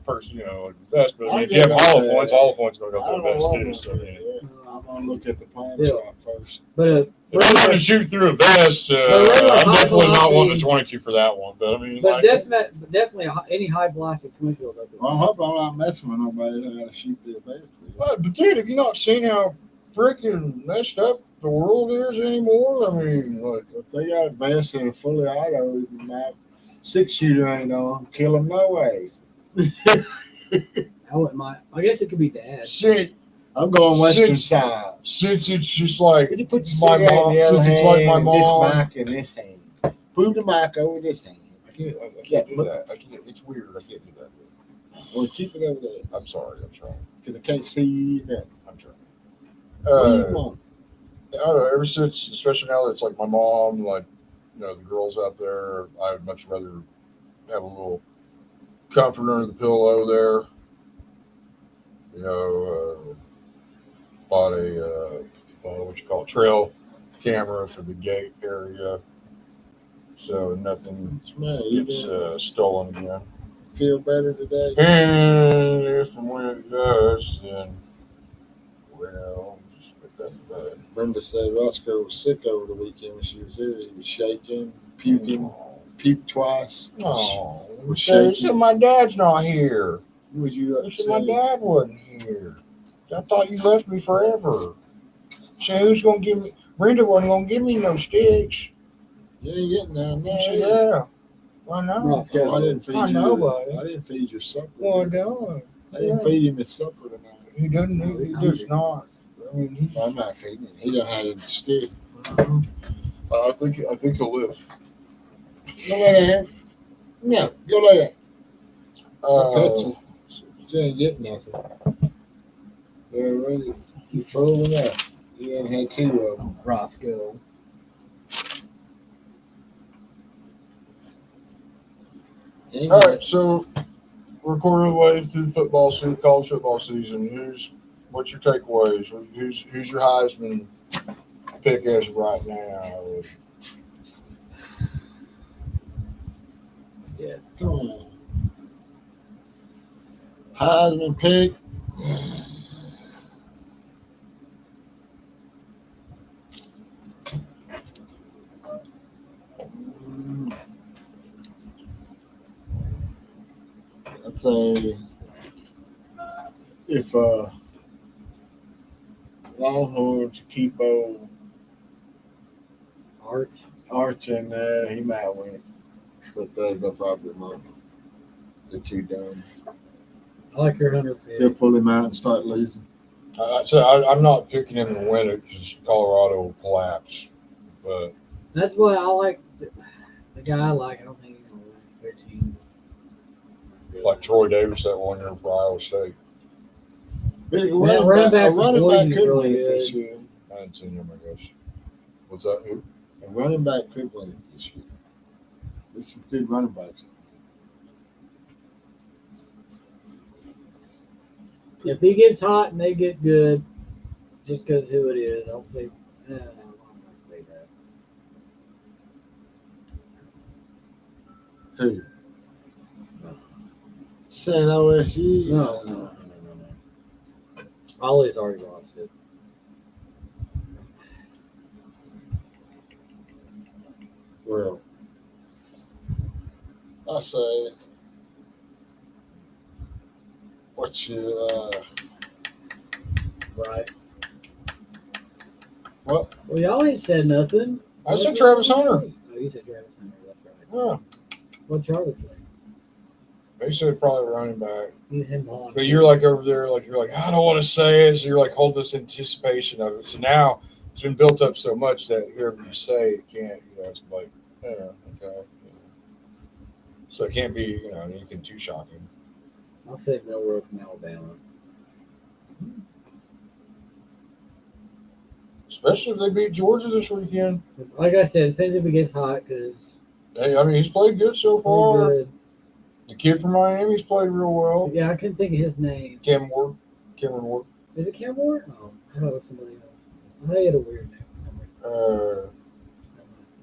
person, like the vest, but I mean, if you have hollow points are gonna go through the vest too. So I mean, I'm gonna look at the plan Yeah. shot first. But if I'm gonna shoot through a vest, regular I'm high definitely not wanting a velocity- 22 for that one. But I mean, but like, definitely any high velocity 22 will go through. Well, I hope I'm not messing with nobody that gotta shoot through the vest. but dude, have you not seen how freaking messed up the world is anymore? I mean, like. If they got a vest and a fully auto, my 6-shooter ain't on. Kill them no ways. I wouldn't mind. I guess it could be dad. Since, I'm going western Six. side. since it's just like Could you put your My cigarette mom- in the other since it's hand, like my mom- this mic in this hand. Move the mic over this hand. I can't do that. I can't. It's weird. I can't do that. Or keep it over there I'm sorry. I'm trying. because I can't see you. Nothing. I'm trying. What do you want? I don't know. Ever since, especially now that it's like my mom, like the girls out there, I'd much rather have a little comfort under the pillow there. Bought a what you call it, trail camera for the gate area, so nothing Man, you gets didn't stolen again. feel better today? And if and when it does, then well, just put that in bed. Brenda said Roscoe was sick over the weekend when she was there. He was shaking, puking, puked twice. No, Was she shaking. said my dad's not here. Would you She said my upset? dad wasn't here. I thought you left me forever. She said, who's gonna give me? Brenda wasn't gonna give me no sticks. You ain't getting down I said, there. yeah, I know. Rough. Oh, I didn't feed I you. know, buddy. I didn't feed your supper. Well done. I didn't feed him his supper tonight. He doesn't. He does not. I mean, he. I'm not feeding him. He done had a stick. I think he'll live. Go lay down. No, go lay down. Pet you. You ain't getting nothing. They're ready. You full enough. You done had 2 of them. Roscoe. All right, so we're a quarter of the way through football season, college football season. What's your takeaways? Who's your Heisman pick as of right now? Yeah, come on. Heisman pick. I'd say if Longhorns keep old Arch in there, he might win. But they'll probably not. They're too dumb. I like your Hunter pick. They'll pull him out and start losing. I'm not picking him to win it because Colorado will collapse. But That's why I like the guy I like. I don't think he's gonna win their team. like Troy Davis that 1 year for Iowa State, Big running back from running Boise back is could really win it this good. year. I didn't see him. I guess. What's that? Who? A running back could win it this year. There's some good running backs. If he gets hot and they get good, just because who it is, I'll say. I'm not gonna say that. Who? Saying OSU? No. Ollie's already lost it. Well, I say, what's your Right. what? Well, y'all ain't said nothing. I said Travis Hunter. Oh, you said Travis Hunter. That's right. Yeah, What Charlie say? they said probably running back. He's him on. But you're like over there, like you're like I don't want to say it. So you're like holding this anticipation of it. So now it's been built up so much that whoever you say it can't. It's like okay. So it can't be anything too shocking. I'll say Milroe from Alabama. Especially if they beat Georgia this weekend. Like I said, it depends if it gets hot because Hey, I mean he's played good so far. good. The kid from Miami's played real well. Yeah, I couldn't think of his name. Cameron Ward. Is it Cam Ward? Oh, I thought it was somebody else. I thought he had a weird name.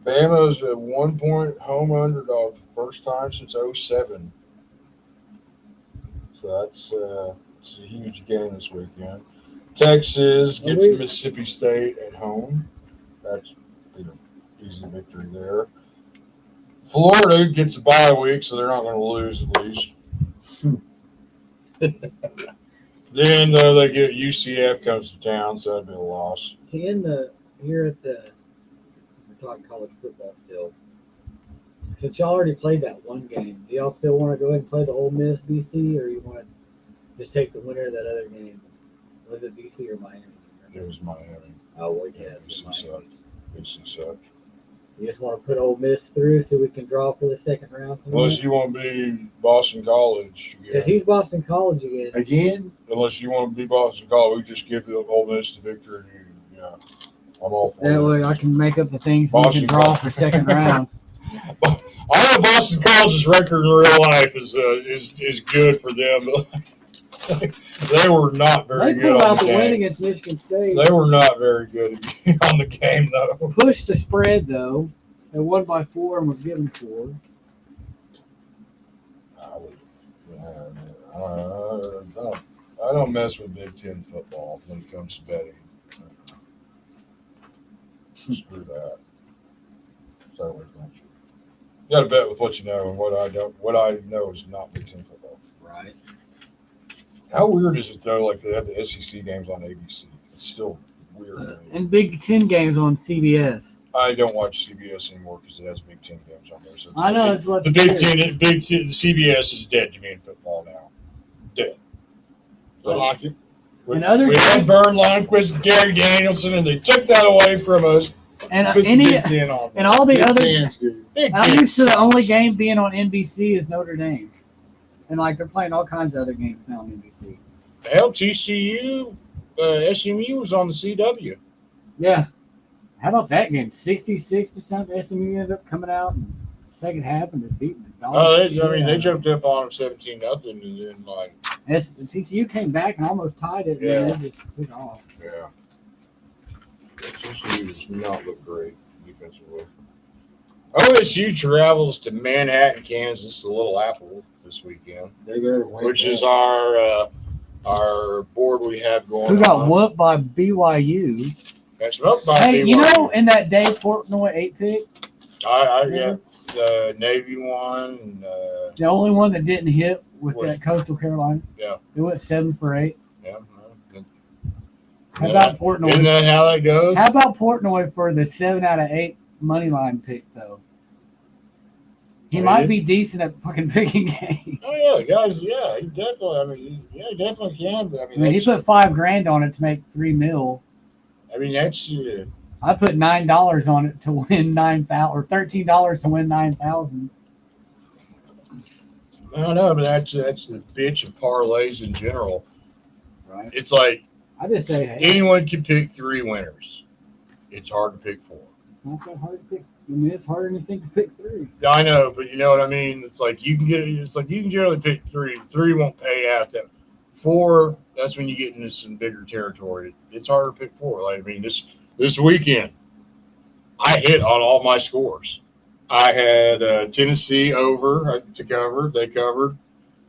Bama's a 1 point home underdog for the first time since 07. So it's a huge game this weekend. Texas gets Mississippi State at home. That's easy victory there. Florida gets a bye week, so they're not going to lose at least. Then they get UCF comes to town, so that'd be a loss. Here at the we're talking college football still. Since y'all already played that one game, do y'all still want to go ahead and play the Ole Miss BC, or you want to just take the winner of that other game? Was it BC or Miami? It was Miami. Oh, well, yeah. BC sucked. BC sucked. You just want to put Ole Miss through so we can draw for the second round? Unless you want to be Boston College. Because he's Boston College again. Again? Unless you want to be Boston College, we just give the Ole Miss the victory. Yeah, I'm all for That it. way I can make up the things Boston we can draw College. for second round. I know Boston College's record in real life is good for them. They were not very They good pulled on out the the win game. against Michigan State. They were not very good on the game, though. Pushed the spread, though. They won by 4 and was given 4. I don't mess with Big Ten football when it comes to betting. Screw that. Stay away from that shit. You got to bet with what you know, and what I don't. What I know is not Big Ten football. Right. How weird is it though? Like they have the SEC games on ABC. It's still weird. to me. And Big Ten games on CBS. I don't watch CBS anymore because it has Big Ten games on there. So I know that's what the Big Ten. The CBS is dead to me in football now. Dead. I like it. We, And other we teams- had Vern Lundquist, Gary Danielson, and they took that away from us. And Put the any Big Ten on and all the Big other. Ten's good. Big I'm Ten used to the sucks. only game being on NBC is Notre Dame, and like they're playing all kinds of other games now on NBC. Hell, TCU, SMU was on the CW. Yeah. How about that game? 66 to something. SMU ended up coming out in the second half and just beating the dogs. Oh, they jumped up on them 17-0, and then like, TCU came back and almost tied it. Yeah. And they just took off. yeah, TCU does not look great defensively. OSU travels to Manhattan, Kansas, the Little Apple this weekend, They better win. which that. is our board we have going. We got on. whooped by BYU. That's up by Hey, you BYU. know, in that Dave Portnoy 8 pick, I the Navy one. And, the only one that didn't hit with Was- that Coastal Carolina. Yeah. They went 7 for 8. Yeah. How Yeah. about Portnoy? Isn't that how that goes? How about Portnoy for the 7 out of 8 money line pick though? He Oh, might he be decent at fucking picking games. Oh yeah, guys. Yeah, he definitely. I mean, yeah, he definitely can. But I mean, he put $5,000 on it to make $3 million. I mean, that's. I put $9 on it to win 9,000 or $13 to win 9,000. I don't know, but that's the bitch of parlays in general. Right. It's like I just say, hey, anyone can pick 3 winners. It's hard to pick 4. it's not that hard to pick. I mean, it's harder than you think to pick 3. Yeah, I know, but you know what I mean. It's like you can get. It's like you can generally pick 3. 3 won't pay out. That 4. That's when you get into some bigger territory. It's harder to pick 4. Like I mean, this weekend, I hit on all my scores. I had Tennessee over to cover. They covered.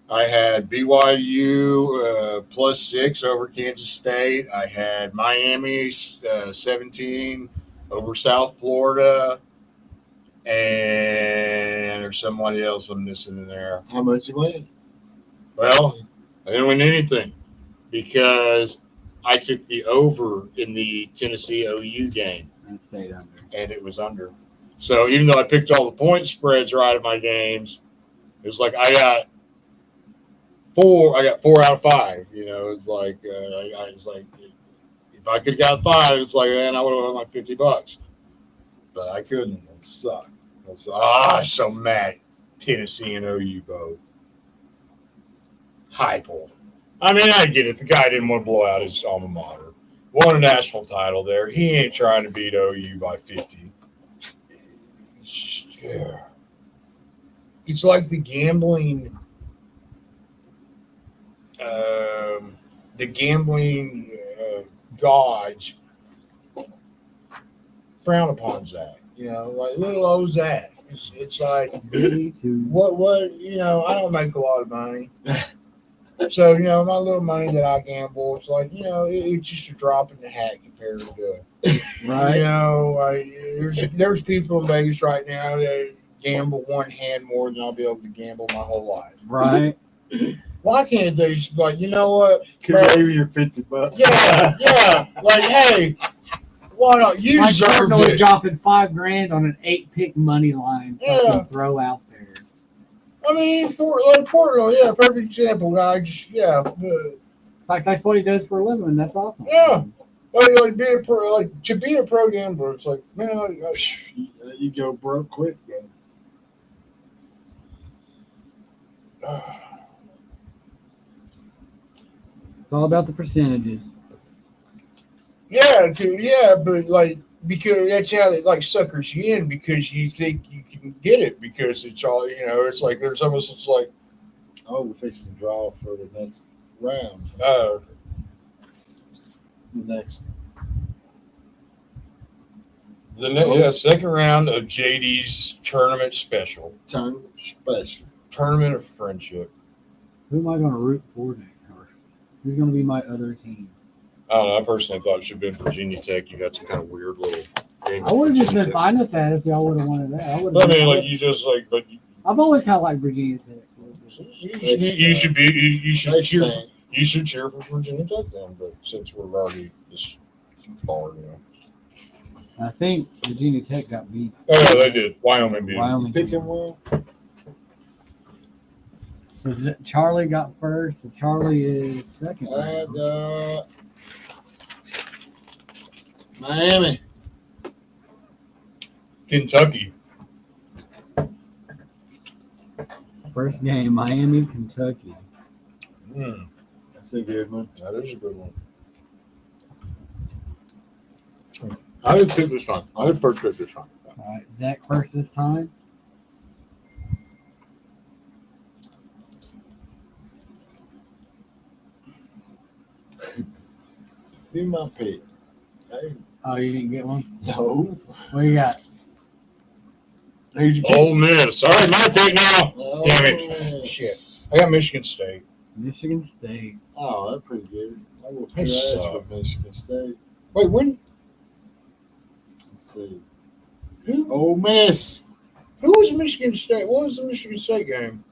I had BYU +6 over Kansas State. I had Miami 17 over South Florida. And there's somebody else I'm missing in there. How much you win? Well, I didn't win anything because I took the over in the Tennessee OU game, And stayed under. and it was under. So even though I picked all the point spreads right in my games, it was like I got 4 out of 5. You know, it's like I was like, if I could have got 5, it's like, man, I would have won like $50. But I couldn't. It sucked. I'm so mad. Tennessee and OU both. Hype. I mean, I get it. The guy didn't want to blow out his alma mater. Won a national title there. He ain't trying to beat OU by 50. It's just, yeah. It's like the gambling. Gods frown upon Zach. You know, like little old Zach. It's like Me too. what you know, I don't make a lot of money. So, you know, my little money that I gamble, it's like, you know, it's just a drop in the hat compared to Right. you know, there's people in Vegas right now that gamble one hand more than I'll be able to gamble my whole life. Right. Why can't they just be like, you know what? Could I give you $50? Yeah. Like, hey, why not? You Like deserve Portnoy this. dropping $5,000 on an 8-pick money line. Yeah. Fucking throw out there. I mean, Portland, yeah, perfect example, guys. Yeah. Like that's what he does for a living. That's awesome. Yeah. Like being pro, like to be a pro gambler, it's like, man, You go broke quick, man. It's all about the percentages. Yeah, dude, yeah, but like because that's how it like suckers you in because you think you can get it because it's all you know. It's like there's almost it's like Oh, we're fixing to draw for the next round. oh The next. second round of JD's tournament special Time special. tournament of friendship. Who am I going to root for next? Or who's going to be my other team? I don't know. I personally thought it should have been Virginia Tech. You got some kind of weird little game. I would have just Virginia been Tech. fine with that if y'all would have wanted that. I mean, like you just like, but I've always kind of liked Virginia Tech. you should be you should Next cheer time. you should cheer for Virginia Tech then. But since we're already this far, you know. I think Virginia Tech got beat. Oh yeah, they did. Wyoming beat. Wyoming. Picking one. So Charlie got first. So Charlie is second. I got Miami. Kentucky. First game, Miami, Kentucky. That's a good one. That is a good one. I did pick this time. I did first pick this time. All right, Zach first this time. Be my pick. Hey, Oh, you didn't get one? no. What you got? Who'd you Ole Miss. All right, my pick now. Oh, Damn it. man. Shit. I got Michigan State. Michigan State. Oh, that's pretty good. I will They put ass suck. for Michigan State. Wait, when? Let's see. Who? Ole Miss. Who was Michigan State? What was the Michigan State game?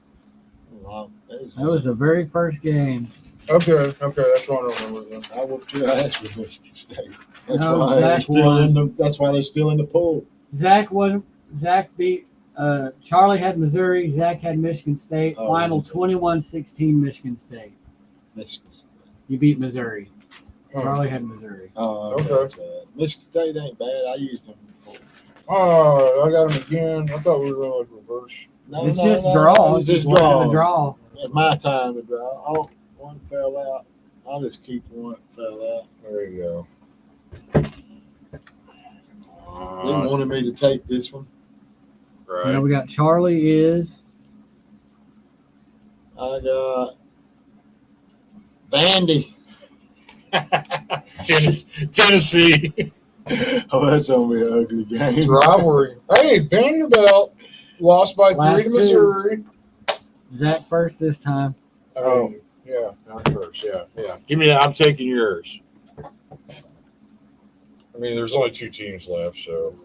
Oh, That was the very first game. Okay, that's what I don't remember. Then. I whooped your ass with Michigan State. That's No, why they're Zach still won. in the. That's why they're still in the pool. Zach beat Charlie had Missouri, Zach had Michigan State. Oh, Final okay. 21-16 Michigan State. Michigan State. You beat Missouri. Oh. Charlie had Missouri. Oh, Okay. that's bad. Michigan State ain't bad. I used them before. Oh, I got him again. I thought we were going like reverse. No, It's no, just no, draw. no, it's just One draw. to draw. It's my time to draw. Oh, one fell out. I'll just keep the one that fell out. There you go. They wanted me to take this one. Now Right. we got Charlie is I got Vandy. Tennessee. Oh, that's gonna be an ugly game. It's rivalry. Hey, Vanderbilt lost by 3 Last to two. Missouri. Zach first this time. Oh, yeah, not first. Yeah. Give me that. I'm taking yours. I mean, there's only 2 teams left, so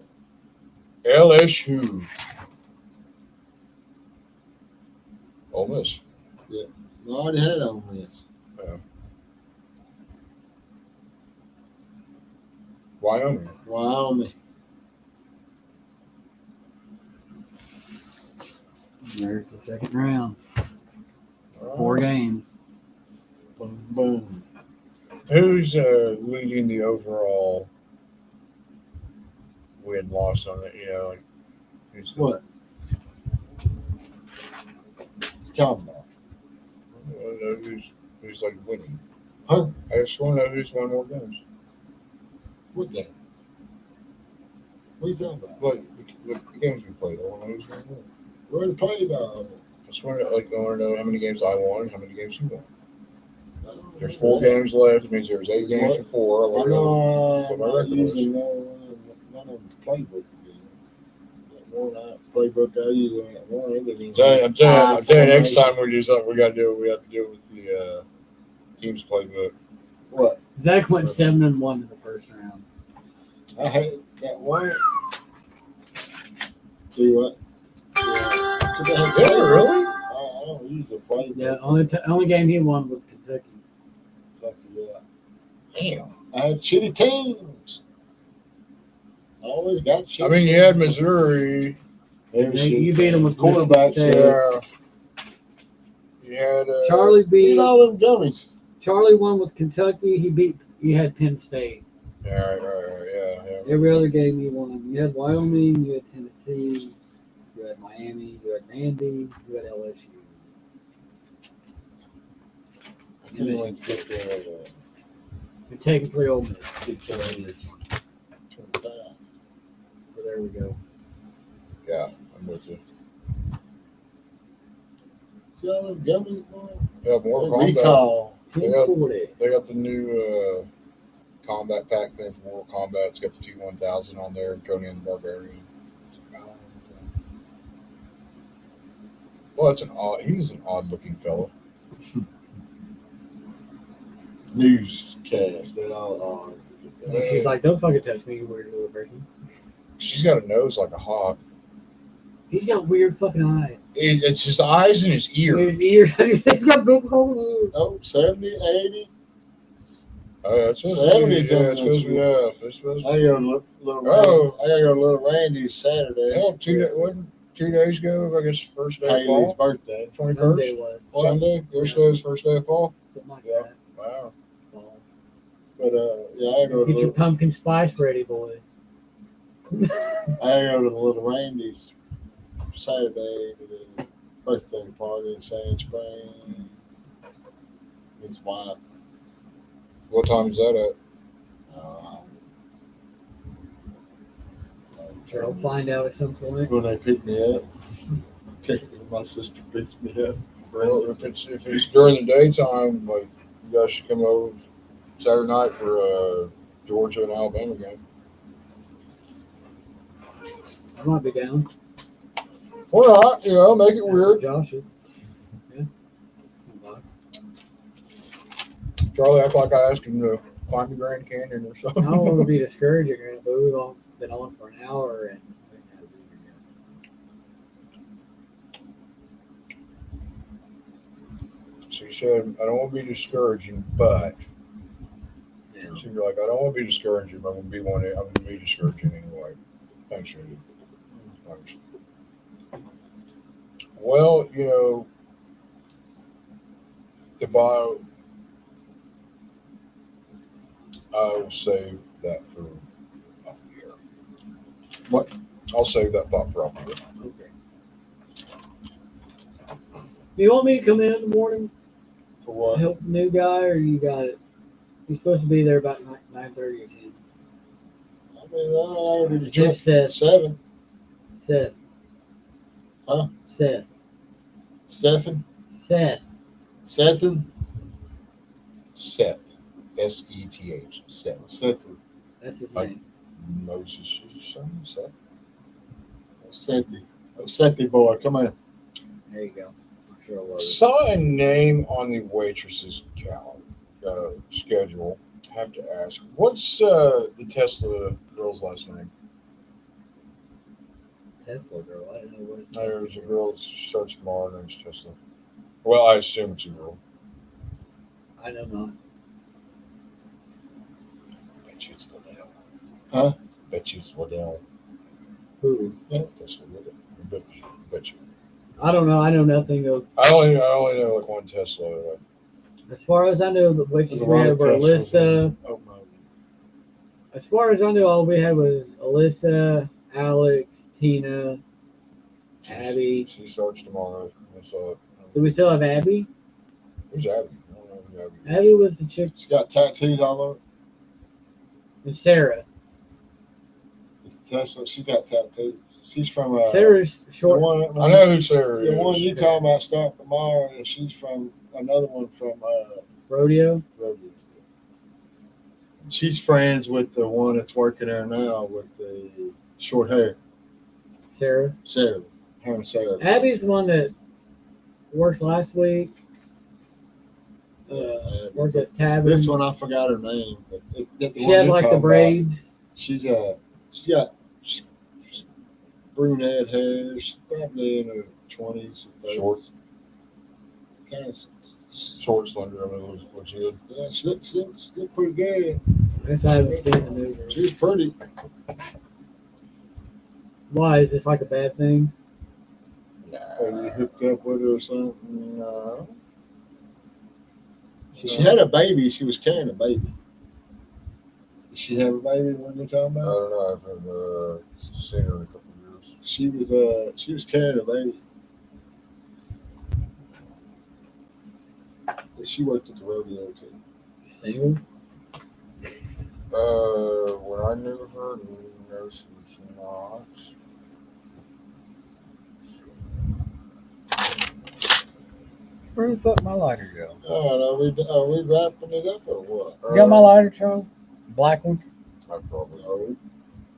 LSU. Ole Miss. I already had on this. Wyoming. Wyoming. There's the second round. All 4 right. games. Boom, boom. Who's leading the overall win loss on it? You know, like who's What? Talking about? I want to know who's like winning. Huh? I just want to know who's won more games. What game? What are you talking about? Like the games we played. I want to know who's won more. We already played I just want to know how many games I won, how many games you won. There's 4 four games left. It means there's 8 games for 4. I What know my I'm not record was. using none of the playbook again. That one playbook I use on that one. I'm telling you, next time we do something, we have to do it with the team's playbook. What? Zach went 7-1 in the first round. I hate that one. See what? Yeah, Really? I don't use the playbook. Yeah, only game he won was Kentucky. Fuck yeah. Damn. I had shitty teams. I always got shitty. I mean, you had Missouri. They were Yeah, shitty you beat 'em with quarterbacks. Michigan State. You had Charlie Beat beat. all them gummies. Charlie won with Kentucky. He had Penn State. Right, yeah. Every other game you won. You had Wyoming. You had Tennessee. You had Miami. You had Vandy. You had LSU. You didn't get there. And technically Ole Miss. Get your 25. So there we go. Yeah, I'm with you. See all them gummies, boy? Yeah, more combat. Recall. 1040. They got the new combat pack thing from Mortal Kombat. It's got the T-1000 on there, Conan the Barbarian. Well, he's an odd looking fellow. Newscast. They all are. She's like, don't fucking touch me, you weird little person. She's got a nose like a hawk. He's got weird fucking eyes. It's his eyes and his ears. Weird ears. He's got big holes. Oh, 70, 80. Oh, that's supposed to be. 70's Yeah, on it's supposed to be. this Yeah, it's supposed to I go to little. Oh. I gotta go to little Randy's Saturday. be. Yeah, wasn't 2 days ago. I guess first day of Haley's fall, birthday. 21st Sunday was. Sunday. Yesterday's first day of fall. Something like Yeah. that. Wow. Fall. But yeah, I go to Get your pumpkin spice ready, boys. I go to the little Randy's Saturday to the birthday party in Sand Spring. His wife. What time is that at? Sure, I'll find out at some point. When they pick me up, my sister picks me up. Well, if it's during the daytime, like you guys should come over Saturday night for Georgia and Alabama game. I might be down. Or not, make it weird. Josh is. Yeah. Charlie act like I asked him to climb the Grand Canyon or I something. don't want to be discouraging or anything, but we've been on for an hour and She said, I don't want to be discouraging, but Yeah. she'd be like, I don't want to be discouraging, but I'm going to be discouraging anyway. Thanks, Judy. Thanks. Well, the bio, I will save that for off the air. What? I'll save that thought for off the air. Okay. Do you want me to come in the morning For what? help the new guy, or you got it? You're supposed to be there about 9:30 or 10. I mean, I already It's checked Seth. 7. Seth. Huh? Seth. Stephen? Seth. Sethan? Seth. S-E-T-H. Seth. Sethan. That's his Like- name. Moses' son, Seth. Sethi. Oh, Sethi boy, come on. There you go. I'm sure I love it. Saw a name on the waitress's schedule. Have to ask, what's the Tesla girl's last name? Tesla girl. I don't know what. There's a girl that starts tomorrow. Her name's Tesla. Well, I assume it's a girl. I know not. Bet you it's Liddell. Huh? Bet you it's Liddell. Who? Tesla Liddell. Bet you. I don't know. I know nothing of. I only know like one Tesla. As far as I know, the waitress There's a we lot had of were Teslas Alyssa. Oh, my. As far as I know, all we had was Alyssa, Alex, Tina, Abby. She starts tomorrow. I saw it. Do we still have Abby? Who's Abby? I don't know who Abby is. Abby was the chick, She got tattoos all over. and Sarah. It's Tesla. She got tattoos. She's from Sarah's the short. one, I know who Sarah the is. one you talking about starting tomorrow, and she's from another one from Rodeo. Rodeo. She's friends with the one that's working there now with the short hair, Sarah. Sarah. Her and Sarah. Abby's the one that worked last week. Worked at Tavern. This one I forgot her name, but She had like the braids. She got brunette hair. She's probably in her 20s or 30s. Short. Kind of, Short, slender. I mean, what she did. yeah, she looks pretty good. I guess I haven't seen the new one. She's pretty. Why is this like a bad thing? Are you hooked up with her or something? No. She had a baby. She was carrying a baby. Did she have a baby when you're talking I about? don't know. I haven't seen her in a couple of years. She was carrying a baby. She worked at the rodeo too. Single? When I knew her, no, she was not. Where the fuck my lighter go? Oh, are we wrapping it up or what? You got my lighter, Charlie? Black one? I probably Oh,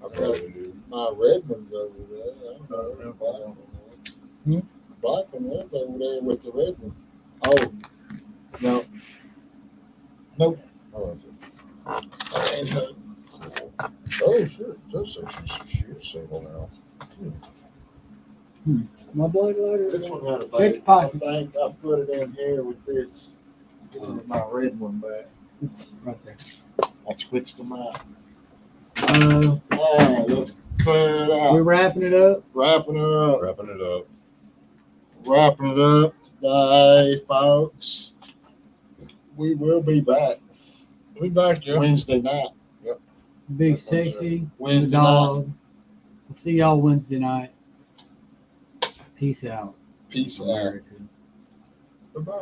I probably do. my red one's over there. I don't know. where the black one was. Hmm? Black one was over there with the red one. Oh, no. Nope. Oh, I ain't heard. oh sure. It does say she is single now. My black lighter? This one had a Check baby. your pocket. I think I put it in here with this. Give me my red one back. Right there. I switched them out. All Alright, let's clear it we're out. wrapping it up. Wrapping it up. Wrapping it up. Wrapping it up today, folks. We will be back We'll be back, Jeff. Wednesday night. Big That's what I'm sexy. The Wednesday night. dog. We'll see y'all Wednesday night. Peace out, Peace out. America. Goodbye.